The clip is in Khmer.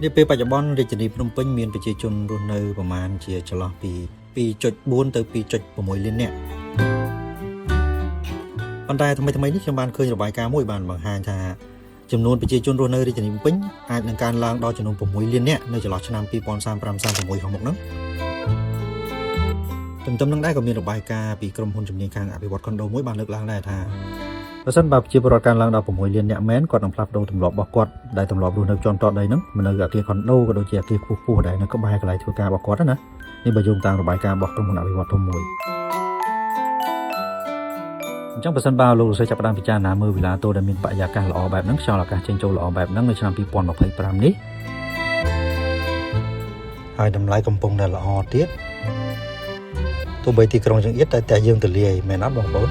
នេះពេលបច្ចុប្បន្នរាជធានីភ្នំពេញមានប្រជាជនរស់នៅប្រមាណជាចន្លោះពី 2.4 ទៅ 2.6 លាននាក់ប៉ុន្តែថ្មីៗនេះខ្ញុំបានឃើញរបាយការណ៍មួយបានបង្ហាញថាចំនួនប្រជាជនរស់នៅរាជធានីភ្នំពេញអាចនឹងកើនឡើងដល់ចំនួន 6 លាននាក់នៅចន្លោះឆ្នាំ 2035-36 ខាងមុខហ្នឹងទន្ទឹមនឹងដែរក៏មានរបាយការណ៍ពីក្រុមហ៊ុនជំនាញខាងអភិវឌ្ឍខុនដូមួយបានលើកឡើងដែរថាប្រសិនបើប្រជាពលរដ្ឋកើនឡើងដល់ 6 លាននាក់មែនគាត់នឹងផ្លាស់ប្ដូរទម្លាប់របស់គាត់ដែលទម្លាប់រស់នៅជាន់តដីហ្នឹងមិននៅអគារខុនដូក៏ដូចជាអគារខ្ពស់ៗដែរនៅក្បែរកន្លែងធ្វើការរបស់គាត់ណានេះបើយោងតាមរបាយការណ៍របស់ក្រុមហ៊ុនអភិវឌ្ឍធំមួយអញ្ចឹងប្រសិនបើលោកលោកស្រីចាប់ផ្ដើមពិចារណាមើលវិឡាតូដែលមានបរិយាកាសល្អបែបហ្នឹងខ្យល់អាកាសចេញចូលល្អបែបហ្នឹងនៅឆ្នាំ 2025 នេះហើយតម្លៃកំពុងតែល្អទៀតទោះបីទីក្រុងចង្អៀតតែយើងទលាយមែនអត់បងប្អូន